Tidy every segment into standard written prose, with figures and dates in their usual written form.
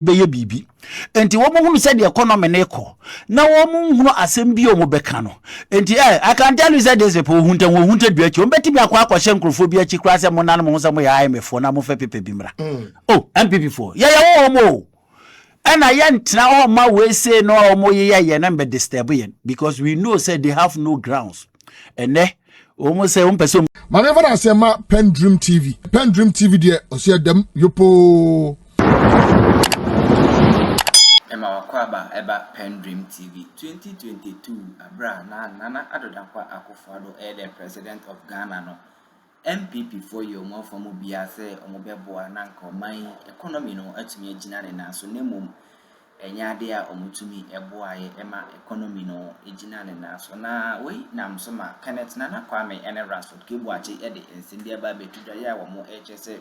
beye bibi enti wo mo hunu say the economy na eko na wo mo hunu asem bi o mo beka no enti I can tell you say this people hunta duachi o beti bi akwa akwa nkrofo bi achi kra say mo nan mo ho say mo ya IMF na mo fa pepe bi mra oh NPP for ya wo mo and I ntna o ma we say no o mo ye na be disturb yen because we know say they have no grounds and almost say person manever I say ma PENDREAM TV there o say dem yopo Emma Wakwaba eba PENDREAM TV 2022 abra na nana adodankwa akufado the president of Ghana no NPP for you more from bia say omobebo ananka oman economy no atumi agina ne na so nemum enya de a omutumi eboaye ema economy no agina ne na so na we nam so ma Kenneth Nana Kwame ene Ransford kebuache de ensinde aba betudwa ya wo mo say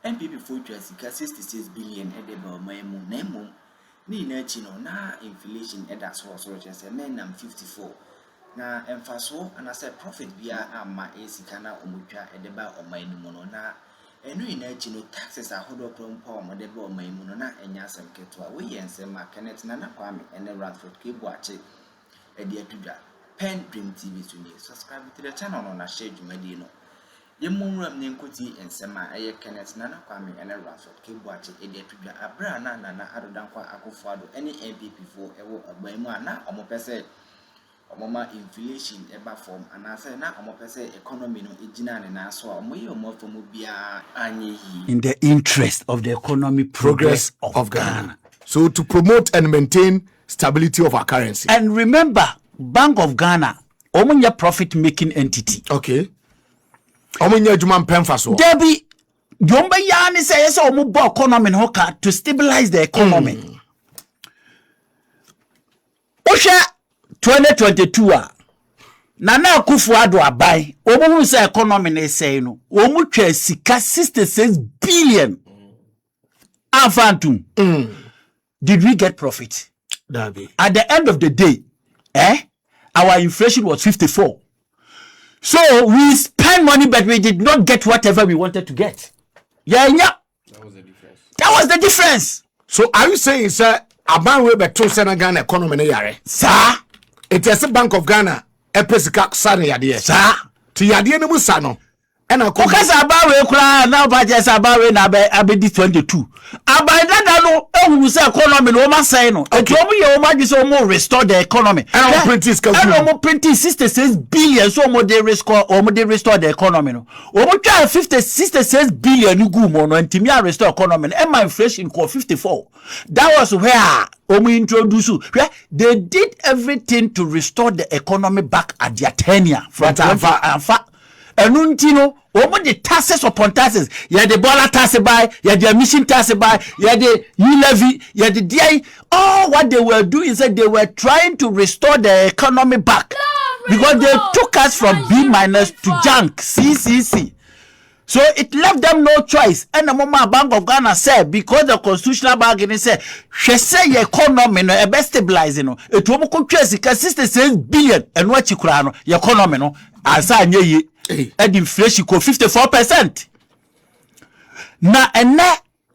NPP for sika 66 billion de ba oman na emum ni na chi no na inflation eda so say men nam 54 na emfaso and say profit bia ama esika na omutwa edeba oman mu no na enu ina chi no taxes ahodo prompo omodeba oman mu no na enya asem ketwa we yense ma Kenneth Nana Kwame ene Radford kebuache edi atudwa PENDREAM TV to me subscribe to the channel no na share jumadi no yemmunram ne nkoti ensema eye Kenneth Nana Kwame ene Radford kebuache edi atudwa abra na nana adodankwa akofado ene NPP for ewo agban mu ana omopese omoma inflation eba form and I say na omopese economy no ejina ne na so omoye omofomo bia anye in the interest of the economic progress of Ghana. So to promote and maintain stability of our currency. And remember, Bank of Ghana, omunya profit making entity. Okay. Omunya juma mpemfa so. Debi yomba yani say yes omubo economy no ka to stabilize the economy. Osha 2022 Nana Akufo-Addo abai omo say economy na say no omo twa sika 66 billion afantum did we get profit? Dabi. At the end of the day our inflation was 54, so we spent money but we did not get whatever we wanted to get. Yeah that was the difference. So are you saying sir aban we beto Senegal economy na yare sir? It is a Bank of Ghana epesika sa ne yade Sir, ti yade ne mu sa no e na ko kasa abawe kura na ba je sa abawe na abedi 22 abadada no ehunu se economy no ma say no eto mu ye o ma gbe se o mo restore the economy and print ka and o mo print 66 billion so o mo dey restore the economy no o mo twa 66 billion gu mo no ntimi a restore economy and my inflation ko 54. That was where we introduce they did everything to restore the economy back at their tenure from Enuntino, omo the taxes upon taxes. Yeah, the dollar tax by, yeah, the emission tax by, yeah, the levy, yeah, the DI. All what they were doing is that they were trying to restore the economy back because they took us from B- to junk, CCC. So it left them no choice. And the moment Bank of Ghana said, because the constitutional bargaining said, she say your economy no e best stabilizing no. It will come to 66 billion and what you crown your economy no. As I knew ye, and inflation go 54%. Na ene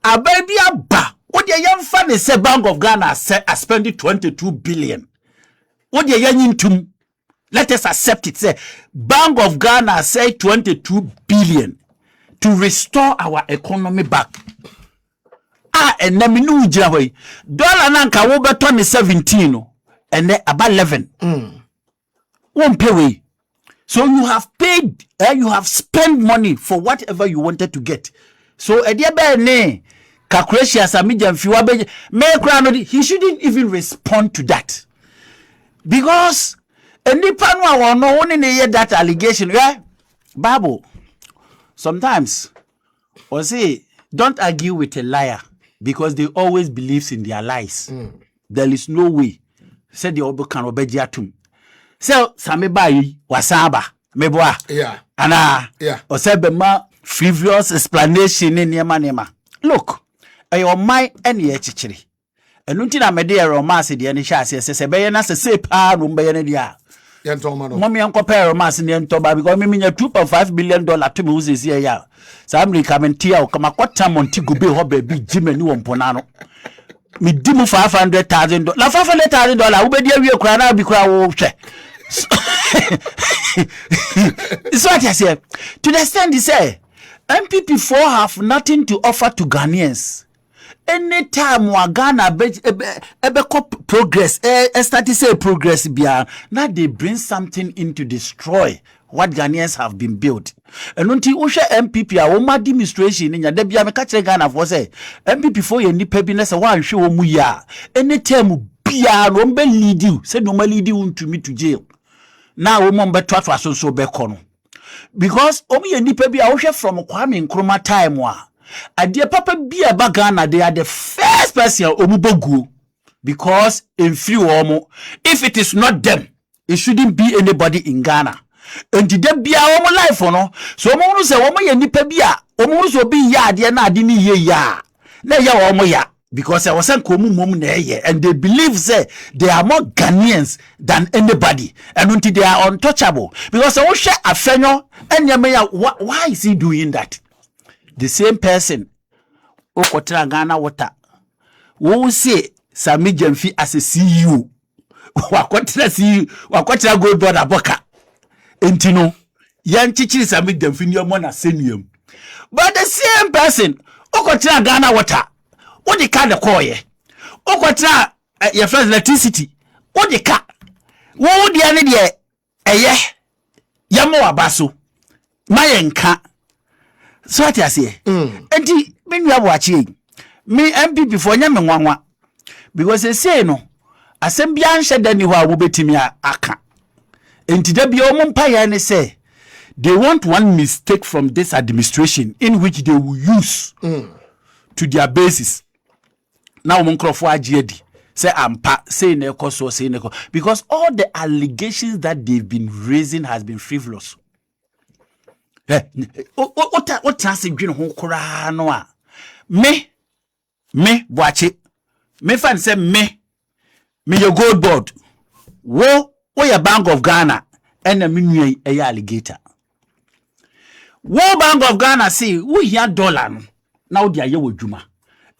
a baby aba. What the young fan say Bank of Ghana said I spending 22 billion. What the young intum? Let us accept it. Say Bank of Ghana say 22 billion. To restore our economy back. And then we know Jaway. Dollar nanka will be 17 and then about 11. Won't pay way. So you have paid, you have spent money for whatever you wanted to get. So a dear ne calculations are medium he shouldn't even respond to that. Because any panwa will no one in that allegation. Yeah, Bible. Sometimes, or say, don't argue with a liar because they always believes in their lies. There is no way. Said the obo can obey jatum. So, samebai wasaba meboa. Yeah. Ana. Yeah. Or say bema frivolous explanation in nema. Look, your mind any chichiri. And until I made a romance, the any chassis says, "Bayana say pa rumbayana dia." Mommy and compare mass in Toba because me mean $2.5 billion to me who's here. Yeah. So I'm like, I'm in Tia, come a quarter Montigo be hobby, Jim and you on Ponano. Me dimu $500,000. La $500,000, who be there, you cry now because it's what I say. To the extent they say, MPP4 have nothing to offer to Ghanaians. Anytime we Ghana progress, start to say progress, now they bring something in to destroy what Ghanaians have been built. And until Usha MPP, our administration in Yadebia, me catch Ghana for say MPP4 ye ni pebiness one show muya. Anytime bia no be lead you, say no lead you to me to jail. Now we must be taught so be kono. Because omi ye ni pebi a from Kwame Nkrumah time wa. Adia papa bia ba Ghana, they are the first person omubogu. Because in few omo, if it is not them, it shouldn't be anybody in Ghana. And the bia omo life no. So omo say omo ye nipa bia, omo so be ya de na ade ni ye ya. Na ya omo ya. Because I was saying and they believe say they are more Ghanaians than anybody, and until they are untouchable. Because I was share a fenyo and why is he doing that? The same person Okotra Ghana water who say Sami Jemfi as a CEO wakotra CEO wakotra gold board aboka entino yan chichi Sami Jemfi ni omo na senium. But the same person Okotra Ghana water what the car the coye? Okotra your first electricity. What the car? What would the any ye? Yamo abaso. Mayenka. So what I say? Enti me you watching. Me MPP for nyame nwanwa. Because they say no. Asem bia nhye da ni ho a wo betimi aka. Enti da bia o mpa ya ne say they want one mistake from this administration in which they will use to their basis. Now Munkrofo Ajiedi say ampa say neko so say neko because all the allegations that they've been raising has been frivolous. What trans dwene ho kora no a me boache me fan say me your gold board wo your Bank of Ghana and me nua e alligator wo Bank of Ghana say wo hia dollar no na wo dia ye wadwuma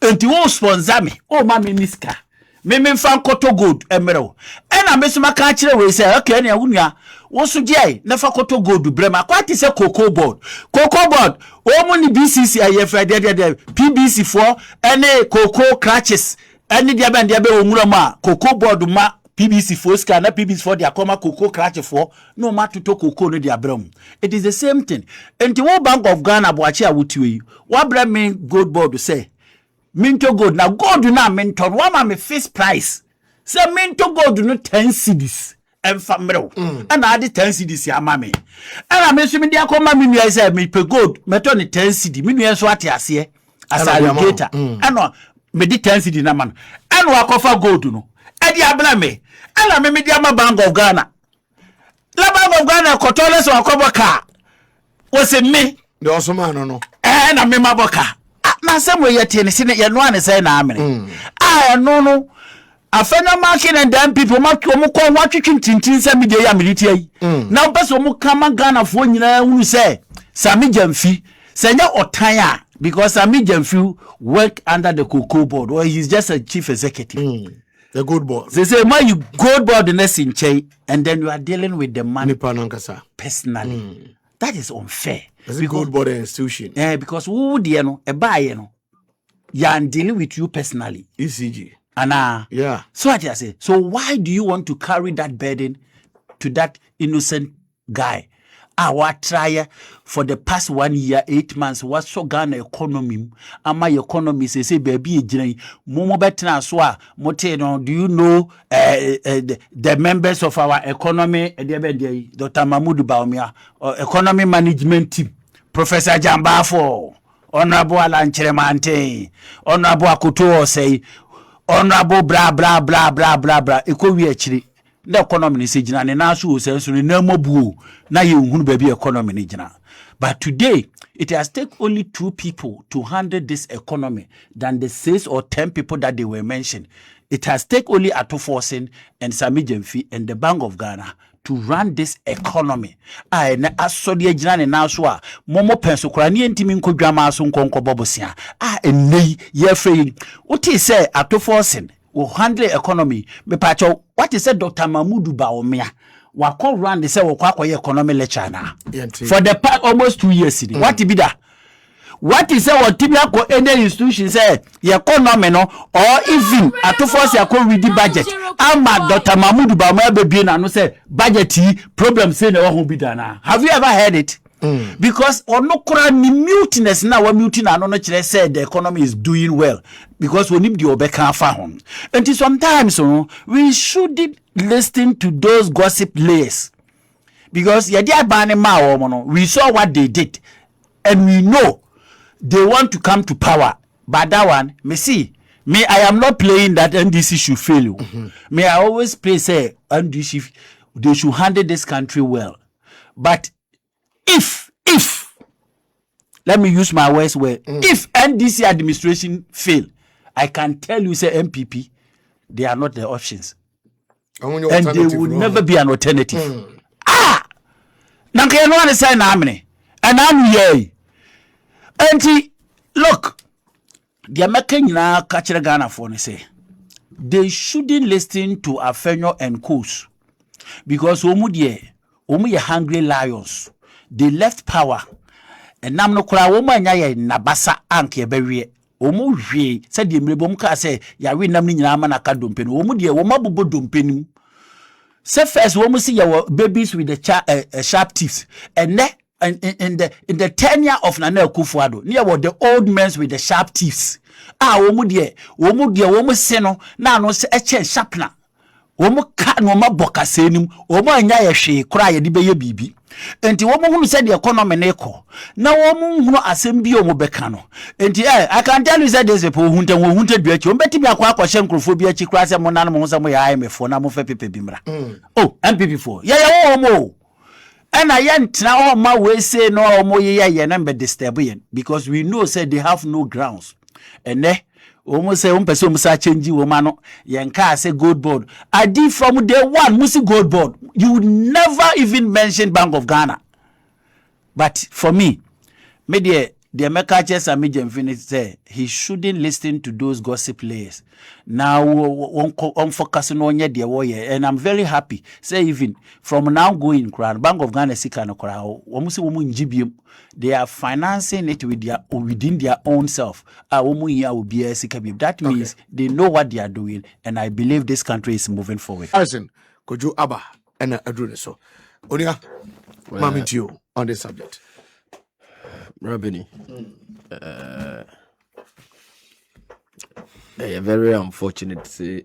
enti wo sponsor me o ma me niska me fan koto gold emerald ena me so maka kire we say okay na wunua wo so gie na fa koto gold brema kwati say cocoa board o mo ni BCC ayefra de PBC for ene cocoa crutches ene dia be onwura ma cocoa board ma PBC for ska na PBC for dia koma cocoa crutch for no ma toto cocoa no dia brem. It is the same thing. Enti wo Bank of Ghana boachi awutiwe wa bra me gold board say minto gold na gold na minto one ma me fixed price say minto gold no 10 cedis emfa mrew and ade 10 cedis ya ma me and me so me dia koma me nua say me pe gold meto ne 10 cedi me nua so ate ase as alligator and me di 10 cedi na man and wa kofa gold no e di abla me and me di ama Bank of Ghana la Bank of Ghana kotole so akoboka wo se me the osman no na me maboka na some way yet in ye no an say na amene no afena market and then people mark omo ko watwetwe tintin say me dey amiliti ayi na person omo kama Ghana fo nyina hunu say Sami Jemfi say nya otan a because Sami Jemfi work under the cocoa board or he's just a chief executive the gold board. They say why you gold board the next in chain and then you are dealing with the money personally. That is unfair. It's a gold board institution. Because who dear no a buyer no yan dealing with you personally. ECG. And yeah. So what I say. So why do you want to carry that burden to that innocent guy? Our try for the past 1 year, 8 months was so Ghana economy. And my economy say baby momo betina so mote no. Do you know the members of our economy Dr. Mahmoud Baumia economy management team, Professor Jambafo, Honorable Alan Cheremante, Honorable Akuto say, Honorable blah blah blah blah blah blah. Ekowi actually. The economy ni sejina ne na so senso ne na mobuo na ye hunu ba bi economy ni jina. But today it has taken only 2 people to handle this economy than the 6 or 10 people that they were mentioned. It has taken only Addo and Sami Jemfi and the Bank of Ghana to run this economy. I na asodi agina ne na so a momo penso kora ne ntimi nkodwama so nkonko bobosia. Enei ye free. Oti say atoforcing will handle economy. Me pacho what is said Dr. Mahmoud Baomia. Wako run the say wako economy lecture na. For the past almost 2 years. What be that? What is what typical any institution say your economy no or even at force your read the budget. Ama Dr. Mahmoud Baumia baby na no say budget problem say no won't be done. Have you ever heard it? Because or no ni mutinous now we mutin and no say the economy is doing well because we need the obeka fa hon. And sometimes we should listen to those gossip layers. Because we saw what they did and we know they want to come to power. But that one, I am not playing that NDC should fail. May I always play say NDC they should handle this country well. But if let me use my words well, if NDC administration fail, I can tell you say NPP, they are not the options. And they will never be an alternative. Nanke no one say na amene. And I'm here. And look, the American na catch Ghana for say they shouldn't listen to Afenyo and Coos because omu ye hungry lions. They left power and nam no kura omu anya ye nabasa anke bewie omu hwe said the mrebom ka say ya we nam ni nyina ama na ka dompe no omu de omu abubo dompe ni say first omu see your babies with the sharp teeth and in the tenure of Nana Akufo-Addo, near what the old men with the sharp teeth. Womu seno, na no se eche sharpner. Womu ka no ma boka senim, womu anya ye hwe kra ye de beye bibi. Enti womu hunu said the economy neko. Na womu hunu asem bi omu beka no. Enti I can tell you that there's people hunte duachi. Ombeti bi akwa kwahye nkrofo bi achi kra se mo nan mo mo ya IMF na mo fe pepe bimra. Oh, NPP4. Yeah, womu. And I ain't now my way say no more ye number disturb because we know say they have no grounds. And almost say person change woman yanka say gold board. I did from day one musi gold board. You would never even mention Bank of Ghana. But for me, media the America just a medium finish say he shouldn't listen to those gossip layers. Now on focusing on the warrior, and I'm very happy. Say even from now going crown Bank of Ghana Sikano crowd, they are financing it with their within their own self. That means they know what they are doing, and I believe this country is moving forward. Listen, could you Abba and Addo so? Onia, Mami to you on this subject. Robini, very unfortunate to say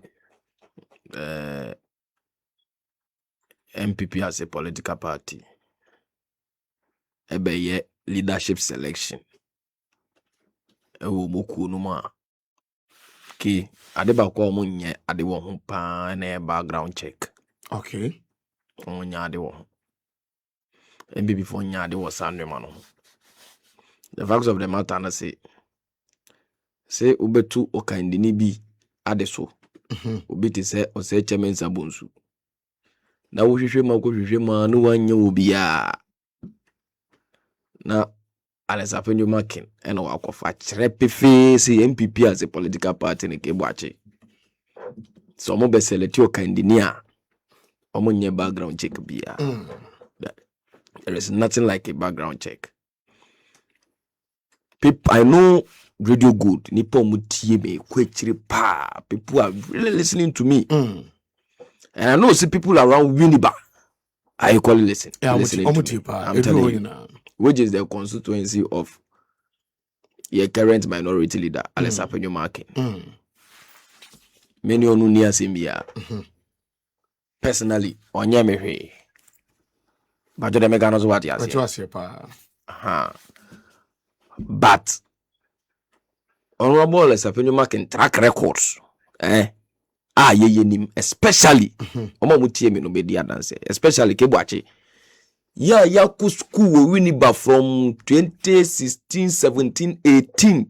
NPP as a political party. Ebe leadership selection. Ewo moku numa. Ki adeba kwa omunye adewo humpa na background check. Okay. Omunye adewo. NPP for nya adewo sandwe mano. The facts of the matter na say ubetu okandini bi adeso. Ubiti say ose chairman sabonsu. Na wo hwehwe ma no wanye obi a. Na Alessandro Makin and wakofa cherepefe say NPP as a political party ne kebwache. So mo be select okandini a omo nye background check bia. There is nothing like a background check. People, I know radio good. Nipo mutie me kwechiri pa. People are really listening to me. And I know see people around Winneba are equally listening. Listening to me. I'm telling you, which is the constituency of your current minority leader, Alessandro Makin. Many onu near Simbia. Personally, onye mehe. But you make knows what you are. But Honorable Alessandro Makin track records. Especially Omo mutie me no be dia dance. Especially Kebwachi. Ya ku school Winneba from 2016, 17, 18.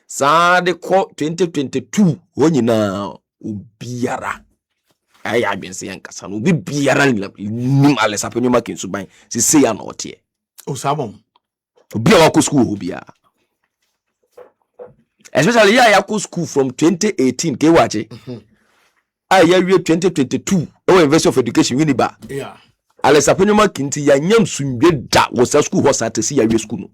Sa de ko 2022 wonyina obiara. I have been saying Casano be nim Alex Apenoma kin suban say ya no tie o sabon obi a wako school obi a especially ya yako school from 2018 ke wache I ya 2022 e University of Education Uniba yeah Alex Apenoma kin ti ya nyam sunwe da was school ho sa tesi ya we school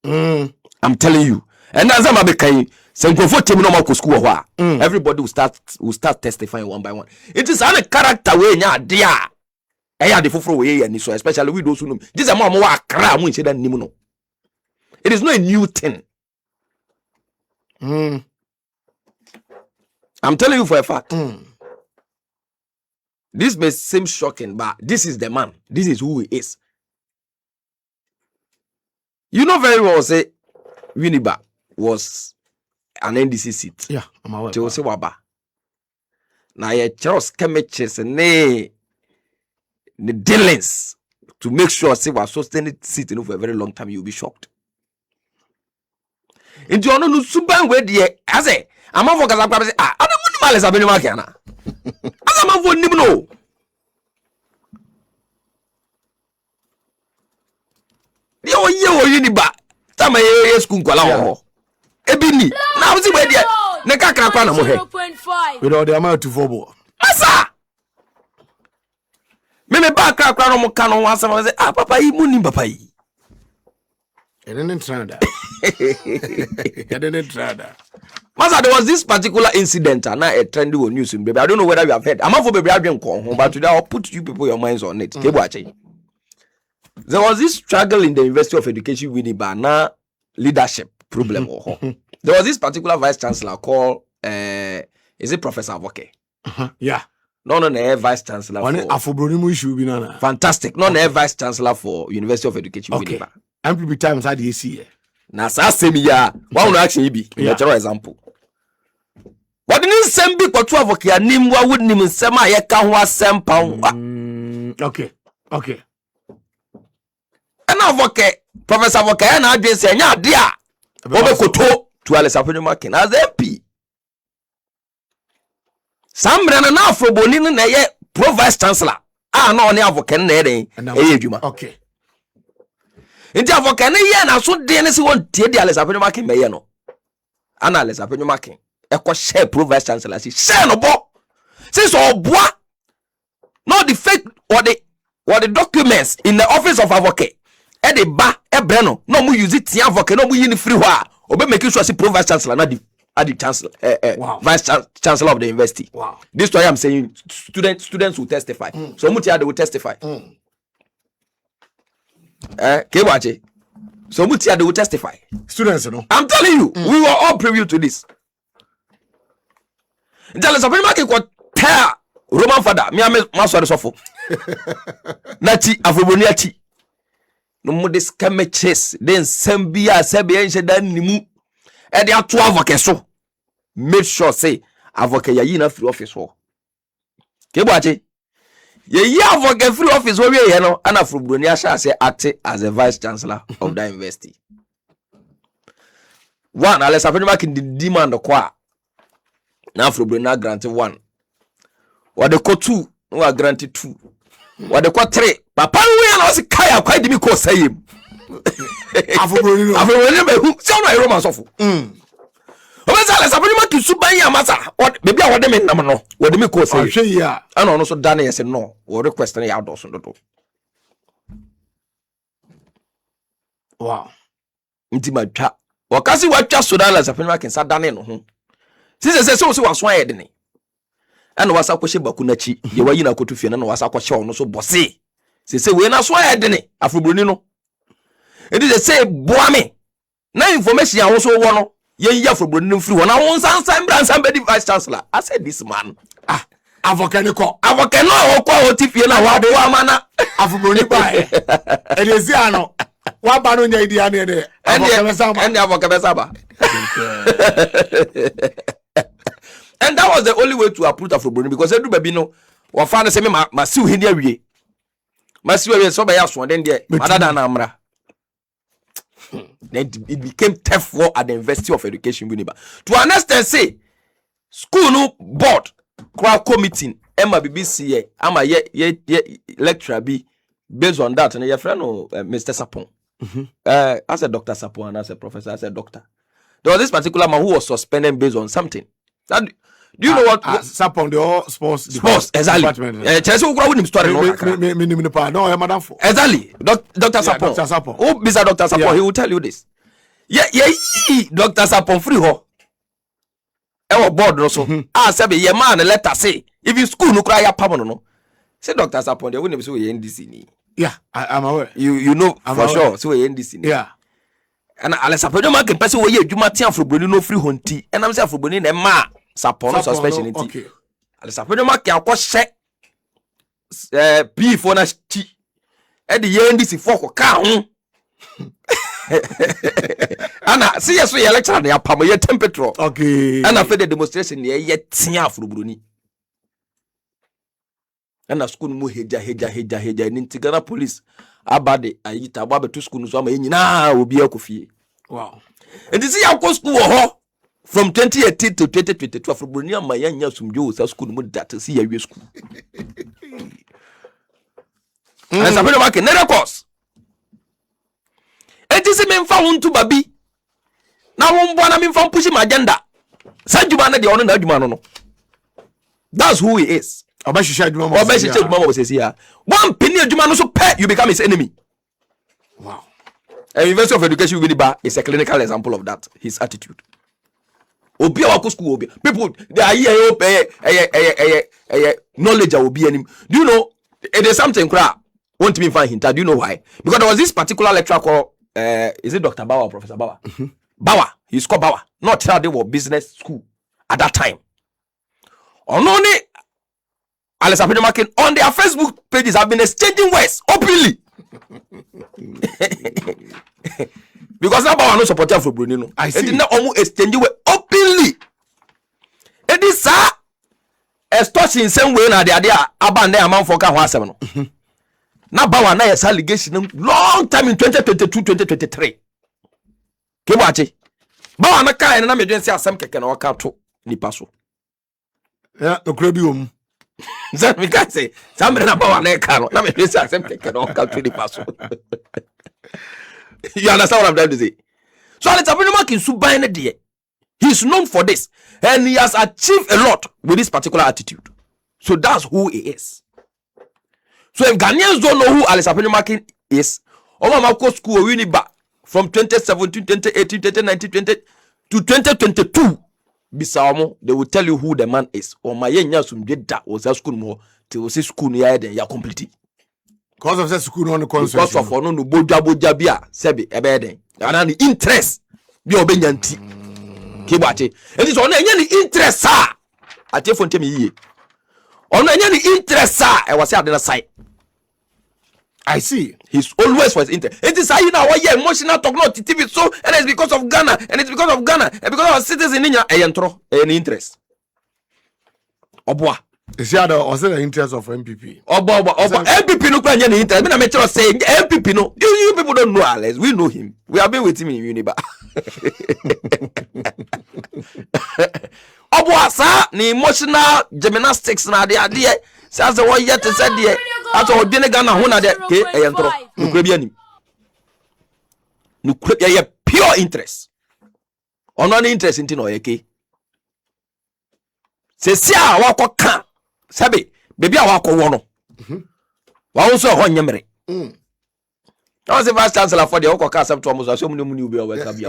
no I'm telling you and as I'm be kai Senkofo team no mako school ho a everybody will start testifying one by one. It is a character way nya de a eya de foforo we ye ni so especially we those who know this am am wa akra mu nche da nim no. It is not a new thing. I'm telling you for a fact. This may seem shocking, but this is the man. This is who he is. You know very well say Winneba was an NDC seat. Yeah, I'm aware. Jose Waba. Now ye Charles Kemeches ne the dealings to make sure say was sustained seat for a very long time, you'll be shocked. Into you no suban we de as a among for Kazakwa say I don't want malice Abenuma Kiana. As among for Nimno. The old year Winneba. Tama ye school kwala ho. Ebini. Now see where there. Ne kakra kwa na mo he. 0.5. With all the amount to football. Asa. Me ba kakra no mo kanu asem say papa yi mu ni papa yi. I didn't try that. Masa, there was this particular incident and now a trendy on news in baby. I don't know whether you have heard. I'm not for baby but today I'll put you people your minds on it. There was this struggle in the University of Education with the leadership problem. There was this particular vice chancellor called is it Professor Sh0ck? Yeah. No, vice chancellor. Fantastic. No, vice chancellor for University of Education. Okay. NPP times had the AC. Na sa semi ya one action be natural example. What didn't send be kwa Sh0ck anim wa would nim nsem a ye ka ho asem pa. Okay. And Sh0ck Professor Sh0ck na adwen se nya ade a obekoto to Alex Apenoma as MP. Sambre na afroboni na ye pro vice chancellor. Na oni Sh0ck na eden e adwuma. Okay. Inti Sh0ck na ye na so de ne se won tie de Alex Apenoma meye no. Ana Alex Apenoma e ko share pro vice chancellor si share no bo. Since oboa no the fake or the documents in the office of Sh0ck e de ba e bre no mu use it tia Sh0ck no mu yi ni free ho a obe make sure say pro vice chancellor na the chancellor vice chancellor of the university. Wow. This is why I'm saying students will testify. So mutia they will testify. Kewache. So mutia they will testify. Students, you know. I'm telling you, we were all privy to this. Tell us about what tear Roman father, me masware sofo. Nati afoboniati. No mo this kemeches then sembia sebia nsheda nimu. E dey ato Sh0ck so. Make sure say Sh0ck yayi na free office ho. Kewache. Ye Sh0ck free office wo we no ana Afrobroni asha say act as a vice chancellor of that university. One Alex Apenoma kin demand kwa na Afrobroni na grant 1. What the ko 2 no grant 2. What the ko 3 papa we na say kaya kwa dimi ko say him. Afrobroni be hu so na Roman sofo. Obesa Alex Apenoma kin suban ya masa baby a wode me nam no wode me ko say. Hwe ya Ana ono so dane yes no we request na ya Addo so dodo. Wow. Nti matwa wakasi watwa so Alex Apenoma kin sa dane no ho. Sise so waso ayede ne. Ana wasa kwhye baku na chi ye wayi na kotu fie na wasa kwhye ono so bose. Sise we na so ayede ne Afrobroni no. Edi say boa me. Na information a wo so wo no ye Afrobroni no free wo na won sansan bransan be vice chancellor. I said this man. Sh0ck ne ko. Sh0ck no wo kwa otifie na wa do amana Afrobroni ba e. Edesi ano. Wa ba no nya idi ane de. Sh0ck besaba. And that was the only way to uproot Afrobroni because every baby no wa fa na say me ma siw hini awie. Ma siw awie so be ya so den de madada na amra. Then it became tough war at the University of Education Winneba. To understand say school no board crowd committee Emma BBC ama ye lecturer be based on that and your friend Mr. Sapon. As a Dr. Sapon and as a professor, as a doctor. There was this particular man who was suspended based on something. That, do you know what? Sapon the all sports exactly. Chelsea will grow him story. No, madam. Exactly. Dr. Sapon. Dr. Sapon. Oh, Mr. Dr. Sapon, he will tell you this. Yeah, Dr. Sapon free ho. Our board also. Sabi ye man letter say if you school no cry pamon no. Say Dr. Sapon, they wouldn't say we NDC. Yeah, I'm aware. You know I'm for aware. Sure. So we NDC. Yeah. And Alex Sapon man can person we ye juma tia for no free honti. And I'm say for boni na ma Sapon suspension. Okay. Alex Sapon man can ko she P for na chi. E the ye NDC for ko ka ho. Ana see yes we election na pam ye temperature. Okay. Ana for the demonstration ye tia for broni. Ana school mu heja Ghana police abade ayita aba to school so ama nyina obi akofie. Wow. And this year go school ho from 2018 to 2022 for broni ama yanya sumjo sa school mu that see ya school. And sabelo make na course. Etisi me mfa huntu babi. Na wo mbo na me mfa push my agenda. Sanjuma na de ono na adwuma no. That's who he is. Obeshisha adwuma mo say here. One penny adwuma no so pay you become his enemy. Wow. And University of Education Winneba is a clinical example of that. His attitude. Obi wa school obi. People they are here knowledge obi anim. Do you know it is something cra won't me find hint. Do you know why? Because there was this particular lecturer called is it Dr. Bauer or Professor Bauer? Bauer. He's called Bauer. Not how they were business school at that time. Only Alex Apenomakin on their Facebook pages have been exchanging words openly. Because now Bauer no supporter for Brunino. I see. It did not almost exchange words openly. It is sir extortion same way na the idea abande amount for ka ho asem no. Na Bauer na yes allegation long time in 2022-2023. Kebuache. Bauer na kai na medwen say asem keke na waka to nipa so. Yeah, no krabi om. That we can say somebody na Bauer na ka no na medwen say asem keke na waka to nipa so. You understand what I'm trying to say? So Alex Apenomakin suban na de. He's known for this and he has achieved a lot with this particular attitude. So that's who he is. So if Ghanaians don't know who Alex Apenomakin is, Omamako school Winneba from 2017, 2018, 2019, 20 to 2022, Bisamo, they will tell you who the man is. Or my young sum did that was a school more till see school near then ya complete. Because of that school on the because of no boja bia sebi ebeden. And the interest be obenyanti. Kibate. It is on any interest sir. At your phone tell me ye. On any interest sir, I was at the side. I see. He's always for his interest. It is how you know why you emotional talk not TV so and it's because of Ghana and it's because of Ghana and because of citizens in India any interest. Obwa. Is that the interest of NPP? Obwa NPP no kwa any interest. Me na me tell say NPP no. You people don't know Alex. We know him. We have been with him in Uniba. Obwa sa ni emotional gymnastics na de says the one yet said there. At all, dinner Ghana, who are there? No Caribbean. No pure interest. Or non interest in Tino, okay? Say, see, I walk can. Sabi, baby, I walk one. Also, one memory. I was the vice chancellor for the Oko Castle Thomas, or so many new be welcome.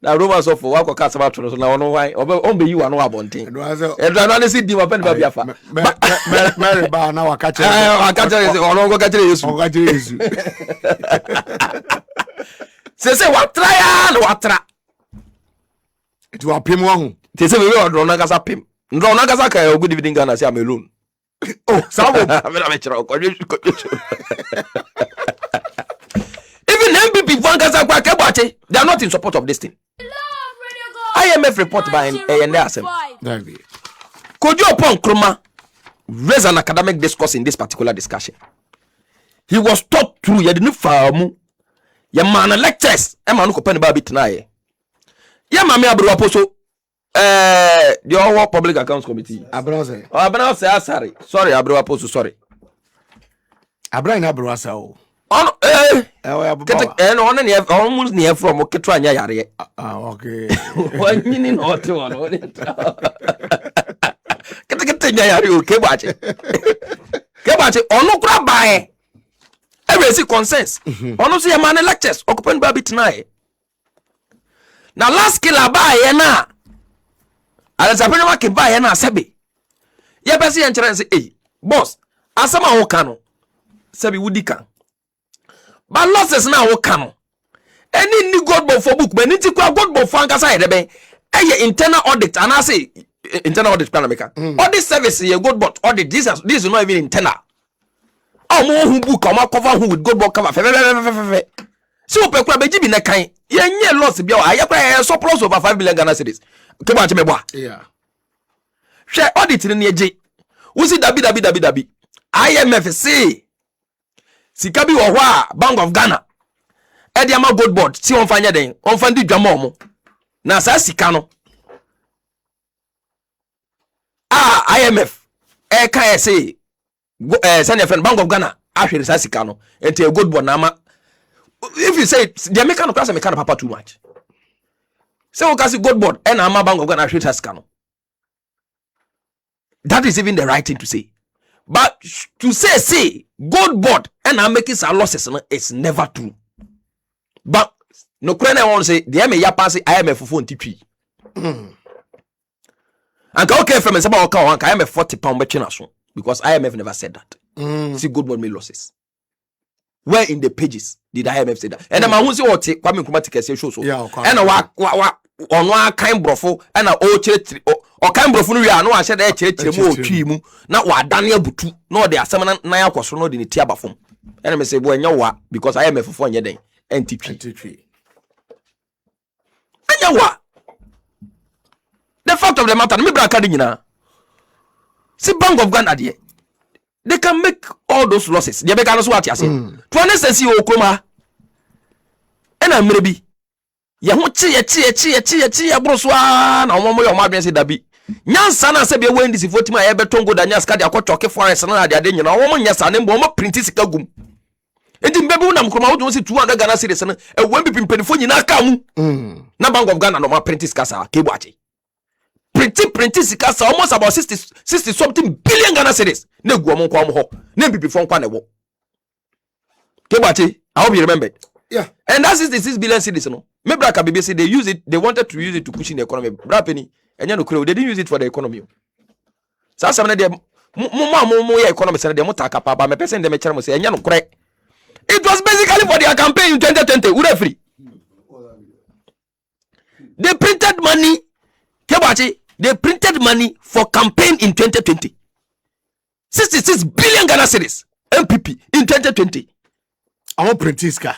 Now, Romans of Wako Castle, now, no why, only you are no about thing. And I don't see the open Babia. Mary Bar now, I catch it. I catch it. Or catch it. Say, what try what try? It will pim one. They say, we are Ronagasa Pim. Ronagasa, good evening, Ghana, say I'm alone. Oh, some even NPP, they are not in support of this thing. IMF report by NSM. Could you upon Kroma raise an academic discourse in this particular discussion? He was taught through Yadinu Famu, Yamana lectures, Emmanuel Penny Baby tonight. Yamami Abruaposo, The whole Public Accounts Committee. Abra say. Oh, Abra say sorry. Sorry, Abra post sorry. Abra ina Abra say o. On Eh on near almost near from Oketwa nya yare. Okay. One minute not one. Kete nya yare o kebache. Kebache ono kura bae. Every see consensus. Ono see man lectures occupant ba bit na e. Na last killer bae na. Ala sapene ma ke bae na sabe. Ye be see enchire say eh boss asama wo ka no. Sabi wudi kan. But losses now wo ka no. Any new God for book but nti kwa God for ankasa ye be internal audit and I say internal audit plan maker. Audit service ye God bot audit this is not even internal. Oh mo hu book o ma cover hu with God bot cover fe. So pe kwa beji bi na kan ye nye loss bia o aye kwa surplus over 5 billion Ghana cedis. Ke ba che me boa. Yeah. Hwe audit ni eje. Wo si dabi. IMF say sika bi wo ho a Bank of Ghana e de ama gold board si on fanya den on fandi dwama omo na sa sika no IMF e kan say send friend Bank of Ghana ahwere sa sika no ente gold board na ama if you say the American no class American papa too much say o kasi gold board e na ama Bank of Ghana ahwere sa sika no that is even the right thing to say. But to say gold board and I'm making some losses, it's never true. But no crane I want to say the MA pass IMF for 43. And okay from about I am a 40 pound because IMF never said that. See gold board made losses. Where in the pages did IMF say that? And I'm who what Kwame Nkrumah show so. And on one kind brofo and a old church or kind brofo no I said that church mu twi mu na wa Daniel butu no dey asem na yakoso no dey ne tiaba fom and me say boy nya wa because I am a fofo nya den NPP anya wa the fact of the matter me Breàk dey nyina see Bank of Ghana dey they can make all those losses they be can so what you say to understand see o kroma and am rebi ye ho chi abroswa na omomo yo madwen se dabi nyansa na se be wendi si fotima ye betongo da nyaska de akochoke forest na de ade nyina omomo nyasa ne mbo mo print sika gum edi mbebu na mkroma wo si 200 Ghana cedis na e NPP mpenifo nyina ka mu na Bank of Ghana no ma print sika sa kebu achi print sika sa almost about 60 something billion Ghana cedis na gu omo kwa mo ho na NPP fo nkwa na wo kebu achi I hope you remembered. Yeah. And that is the 6 billion cedis no. Me Breàk BBC they use it, they wanted to use it to push in the economy. Breàk penny, and you know, they didn't use it for the economy. So some of them more economy and they mutaka papa me person them channel say and you know correct. It was basically for their campaign in 2020. Ure free. They printed money. Kebachi, they printed money for campaign in 2020. 66 billion Ghana cedis NPP in 2020. I want print this car.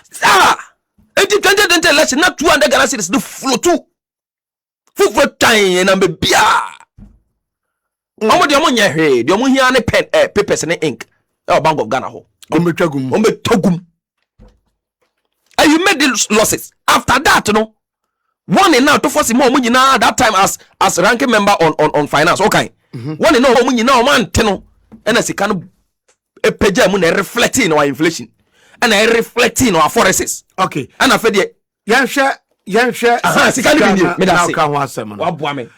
In 2020 election, not 200 Ghana cedis, the flow too. Full time and I'm a beer. Omo de omo nya hwe, de omo hia ne pen papers ne ink. Bank of Ghana ho. Omo togum. And you made the losses. After that, no. One and now to force more money now that time as ranking member on finance. Okay. One and now money now man teno. And as can a page mun reflecting our inflation. And I reflecting our forests. Okay. And I fed ye. Yan share. Sika ni bi me da say. Wa boa me.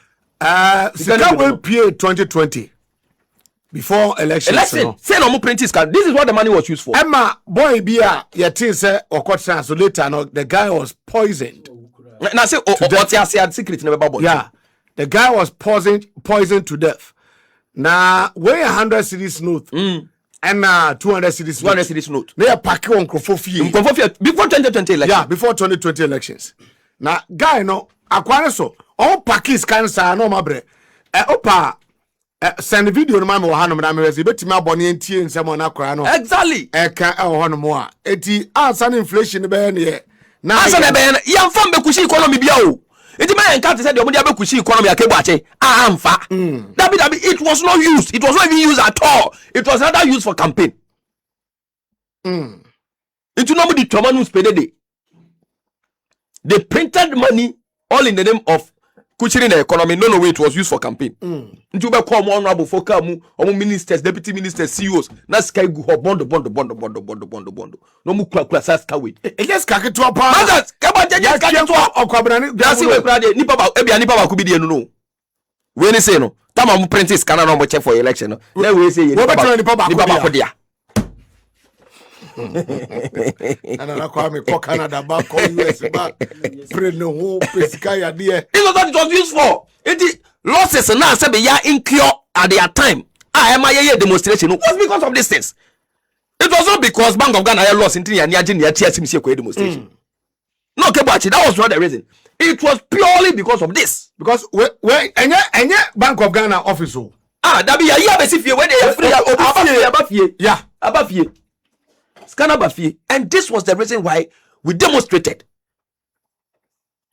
Sika we pay 2020 before election. Say no more print scan. This is what the money was used for. Emma boy bia ye tin say okotran so later no the guy was poisoned. Na say what you say secret never boy. Yeah. The guy was poisoned to death. Na we 100 cedis note. And 200 cedis note. They pack on Krofofie. Before 2020 elections. Yeah, before 2020 elections. Now, guy, no, acquire so all Pakis cancer, no, my bre. Opa, send a video to my Mohanam and I'm a bit my bonnie and tea and someone acquire. Exactly. Can't on more. Eti, sun inflation, ben, yeah. Now, ben, young from the Kushi economy, bio. It man can't say the Kushi economy, a kebache. I'm fat. It was not used. It was not even used at all. It was rather used for campaign. It will not be the Tomanus Pedede. They printed money all in the name of kuchiri the economy. No way it was used for campaign. Nti ube call more honorable for kamu, omu ministers, deputy ministers, CEOs. Na sky go bondo. No mu kula sa skawe. Yes, kake to apa. Mazas, kaba jeje kake to okwabrani. Yasi we krade nipa ba ebia nipa ba ku bi die no. We ni say no. Tama mu print scanner no mo check for election no. Na we say nipa ba ko dia. Anana kwa me ko Canada ba ko US ba pre no ho pesika ya de. It was what it was used for. It losses na say be ya incur at their time. Ema ye demonstration was because of these things. It was not because Bank of Ghana had lost into ya niaje ya tia simisi ko demonstration. No kebachi, that was not the reason. It was purely because of this. Because we enye Bank of Ghana office o. That be ya be sifie when they free abafie. Yeah, abafie. Scanner bafie. And this was the reason why we demonstrated.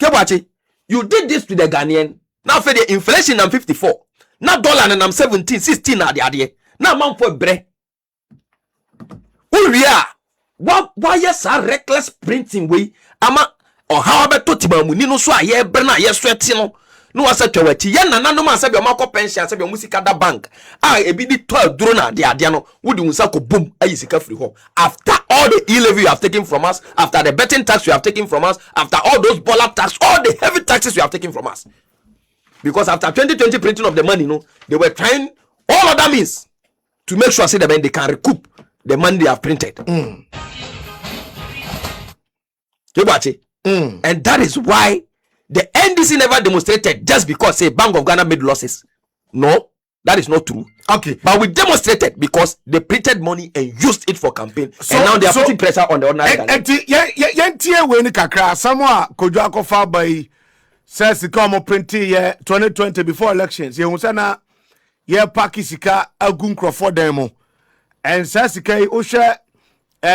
Kebachi, you did this to the Ghanaian. Now for the inflation I'm 54. Now dollar and I'm 17, 16 na the now man for bre. Who we are? Why yes a reckless printing way? Ama or how about totimamu ni no so aye brena ye sweating no. No asa twati ye nana no man say be makọ pension say be musika da bank. E bi di to duro na de no. Wo di unsa ko boom ayi sika free ho. After all the e-levy you have taken from us, after the betting tax you have taken from us, after all those dollar tax, all the heavy taxes you have taken from us. Because after 2020 printing of the money, no, they were trying all other means to make sure say that they can recoup the money they have printed. And that is why the NDC never demonstrated just because say Bank of Ghana made losses. No, that is not true. Okay, but we demonstrated because they printed money and used it for campaign, and now they are putting pressure on the ordinary Ghana. We ni kakra somewhere kojo akofa by says the common printing year 2020 before elections. You say na ye pakisika agun crofo demo and says the usha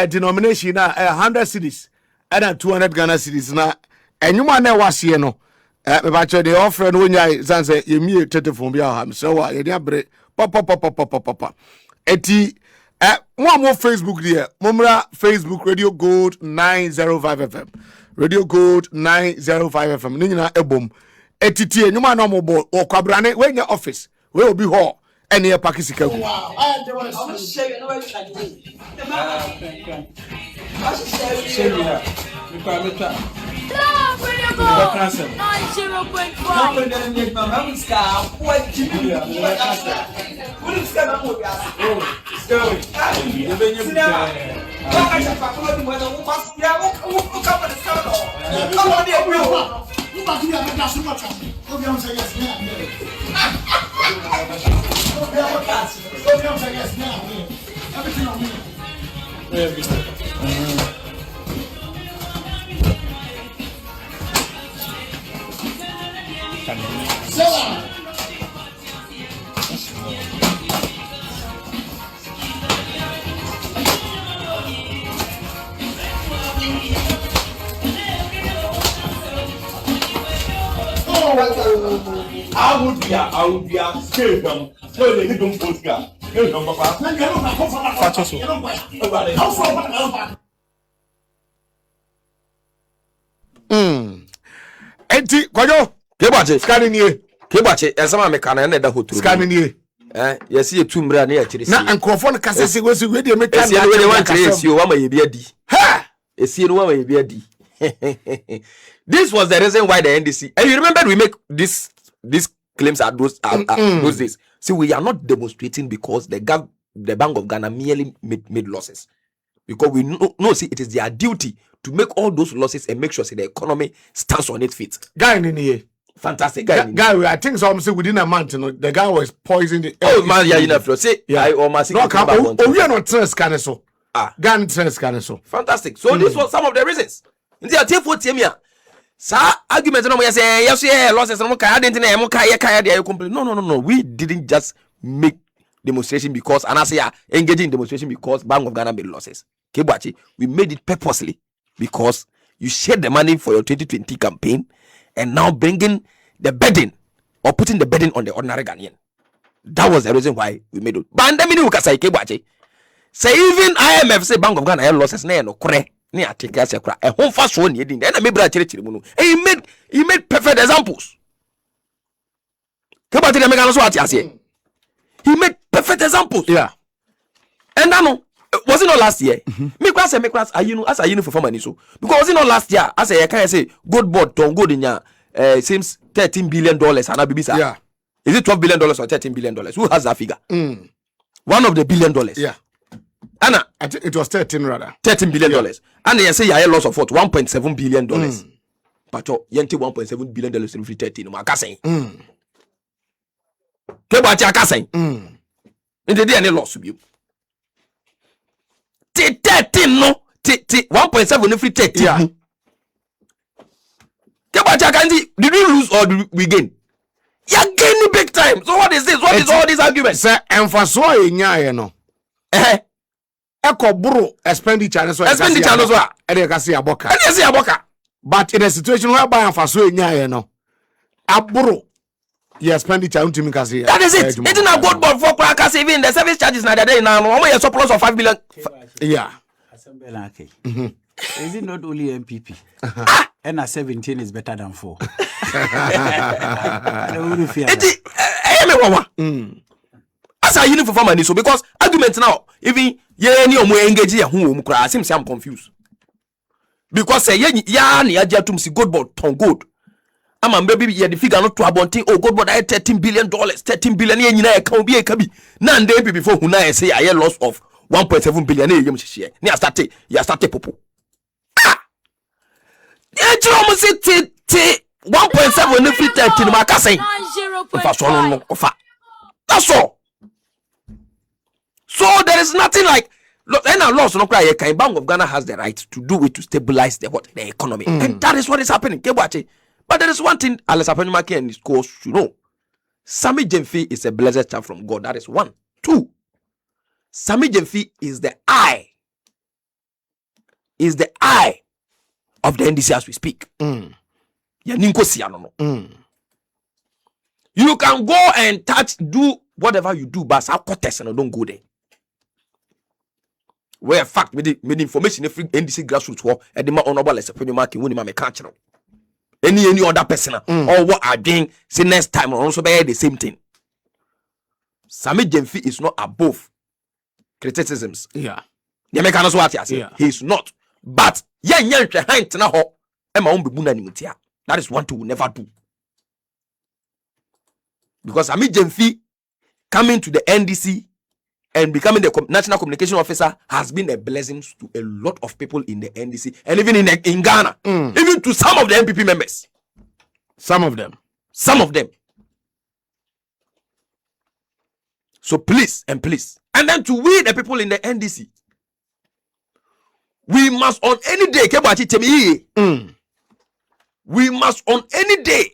denomination na 100 cedis and 200 Ghana cedis na enyuma na wase no me ba che the offer no nya sanse ye mi tetefon bia ha so wa ye dia bre pop eti mo Facebook there momra Facebook Radio Gold 905 FM Radio Gold 905 FM ni nyina ebom etiti enyuma na mo bo okwabrane we nya office we obi ho ene e pakisika gu wow I don't want to share you no way can do I would be scared them. So they don't put car. You don't papa. Enti kwajo kebache scanning kebache esama me kana na da hoturu scanning yes ye tumra na ya chirisi na enkrofo no kasa se we dey make kan na we wan chirisi o wa ma ye bi adi ha esie no wa ma ye bi adi. This was the reason why the NDC, and you remember we make these claims at those days. See, we are not demonstrating because the Bank of Ghana merely made losses, because we know see it is their duty to make all those losses and make sure see the economy stands on its feet. Guy in here, fantastic guy. Guy, I think some say within a month, you know, the guy was poisoned. Oh man, yeah, you know, say yeah, I almost no, we are not trans so. Gun trans so. Fantastic. So this was some of the reasons. In the T4 Timia. Sa argument no mo say yes losses no kai didn't na mo kai dey complain. No. We didn't just make demonstration because anasa engaging in demonstration because Bank of Ghana made losses. Kebachi, we made it purposely because you shared the money for your 2020 campaign and now bringing the burden or putting the burden on the ordinary Ghanaian. That was the reason why we made it. But then we can say Kebachi. Say even IMF say Bank of Ghana had losses no correct. Ni atike ase kra e hon fa so ne din na me bra kire kire mu no he made perfect examples Keba the mega so what you he made perfect examples. Yeah. And I know, was it not last year? Me class, are you know, as a uniform money so because was it not last year? As I can say, good board don't go in ya. Seems $13 billion and I be Yeah. Is it $12 billion or $13 billion? Who has that figure? One of the $1 billion. Yeah. Anna, I think it was 13 rather. $13 billion. And they say you have loss of what? $1.7 billion. But you have $1.7 billion in free 13. I can't say. I can't say. In the day, any loss of you. 13 no. 1.7 in free 13. Yeah. Did we lose or did we gain? You're gaining big time. So what is this? What is all these arguments? Sir, emphasis on no. Eko bro expenditure so Expenditure no so a. E dey kasi aboka. And you say aboka. But in a situation whereby emphasis on no. Abro your expenditure untimi kasi. That is it. It is not good board for crack saving the service charges na day now. Omo your surplus of 5 billion. Yeah. Is it not only NPP? And 17 is better than 4. As a uniform money, so because argument now, even any engage here, whom cry, seems I'm confused. Because say ya ni aja to see good board ton good. I'm a baby the figure not to abonting. Oh, good board I $13 billion, 13 billion yen can be a cabby. None day before who I say I loss of 1.7 billion yen. Near started, ya started popo. Eji omo se te 1.7 every 13 ma ka say. That's all. So there is nothing like and our laws no cry. Bank of Ghana has the right to do it to stabilize the economy, and that is what is happening. But there is one thing Alice Apenumaki and his course should know. Sammy Jemfi is a blessed child from God. That is one. Two. Sammy Jemfi is the eye. Is the eye of the NDC as we speak. You can go and touch, do whatever you do, but our contest and don't go there. Where fact with the information if NDC grassroots war and the more honorable as a premier marking when you catch any other person or what are doing say next time or also be the same thing. Sammy Jemfi is not above criticisms. Yeah. He is not. But that is one thing we never do. Because Sammy Jemfi coming to the NDC and becoming the national communication officer has been a blessing to a lot of people in the NDC and even in Ghana, even to some of the NPP members. Some of them. So please, and then to we the people in the NDC, we must on any day, we must on any day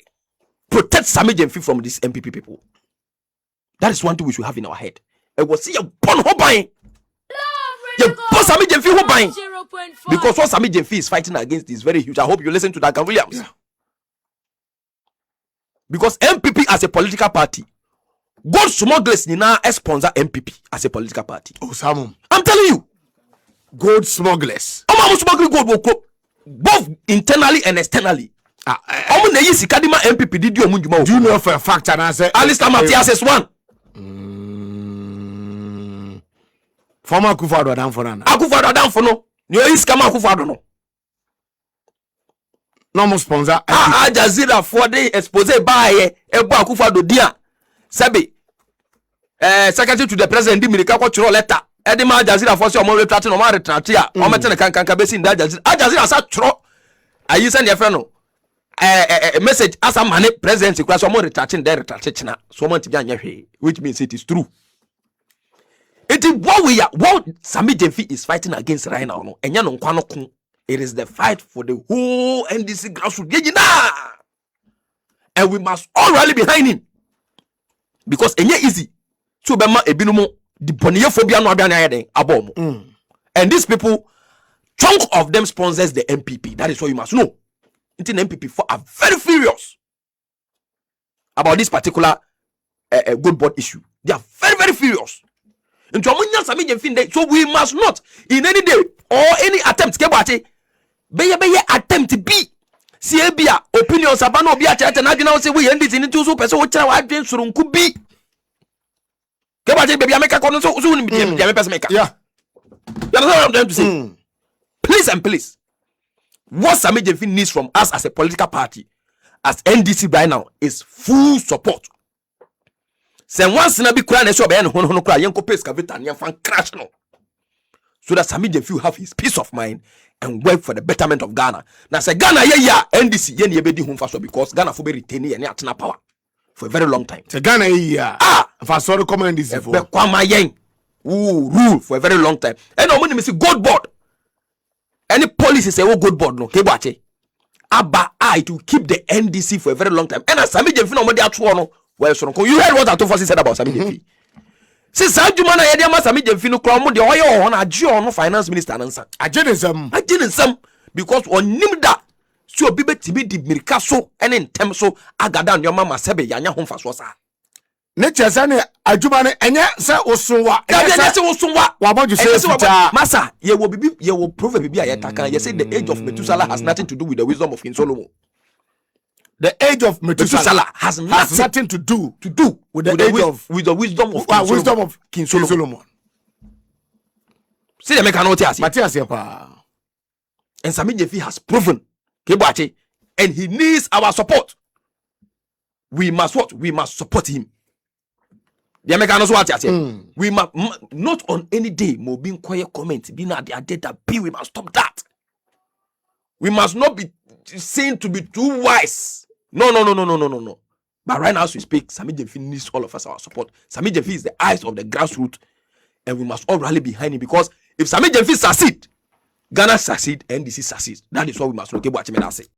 protect Sammy Jemfi from these NPP people. That is one thing we should have in our head. And we'll see a bon hobbying. Sammy Jemfi hobbying. Because what Sammy Jemfi is fighting against is very huge. I hope you listen to Duncan Williams. Yeah. Because MPP as a political party, God smugglers now sponsor MPP as a political party. Oh, Sam. I'm telling you. Gold smugglers. Smuggling gold both internally and externally. MPP did you do you know for a fact and I say Alistair Matthias is one. Former Akufo-Addo down for no. Akufo-Addo down for no. You is come Akufo-Addo no. No more sponsor. Al Jazeera for the expose by Ebo Akufo-Addo dia. Sabi. Secretary to the president di Mirika ko chiro letter. Edi ma Al Jazeera for say o mo retract no ma retract ya. O ma tene kan besi in Al Jazeera. Al Jazeera sa chiro. Ayi send your friend no. Message as a man presidency class someone retracting there retract na someone to be which means it is true. It is what Sammy Jemfi is fighting against right now. No, it is the fight for the whole NDC grassroots. And we must all rally behind him because it's easy. So bema ebinumo the boniophobia no abia abomo. And these people, chunk of them sponsors the NPP. That is what you must know. The NPP are very furious about this particular good board issue. They are very, very furious. So we must not, in any day or any attempt, attempt to be See ebia opinions about no be a chat and I can say we end it in two so person which I drink could be. Baby, I make a corner so soon be a person maker. Yeah. That's what I'm trying to say. Please and please. What Sammy Jemfi needs from us as a political party, as NDC right now, is full support. Say once in a big cry, so be no cry, young copes cavita and fan crash no. So that Sammy Jemfi will have his peace of mind and work for the betterment of Ghana. Now say Ghana NDC yen yebedi home first because Ghana for be retain and atna power for a very long time. Say Ghana if I saw the comment this before. Kwama yen rule for a very long time. And no money me see gold board. Any policy say gold board no kebache. Aba to keep the NDC for a very long time. And as Sammy Jemfi no money atwo no. Well, so you heard what Atofasi said about Sammy Jemfi. Since Sajumana Yediama Sammy Jemfi no kromo de oyo on a no finance minister nansa. I didn't some because on nimda so bibe tibi di mirika so ene ntem so agada no mama sebe yanya homfa so sa. Nature sane adwuma enye se osonwa enye se osonwa waboju se fita masa ye wo bibi ye wo proverb bibi ayetaka ye say the age of Methuselah has nothing to do with the wisdom of King Solomon. The age of Methuselah has nothing to do with the wisdom of King Solomon. See the mechanic Matthias and Sammy Jemfi has proven and he needs our support. We must what? We must support him. The Americans what we must not on any day more being quiet comment being at the data be we must stop that. We must not be seen to be too wise. No. But right now as we speak, Sammy Jemfi needs all of us our support. Sammy Jemfi is the eyes of the grassroots and we must all rally behind him because if Sammy Jemfi succeed, Ghana succeed, NDC succeeds. That is what we must look at.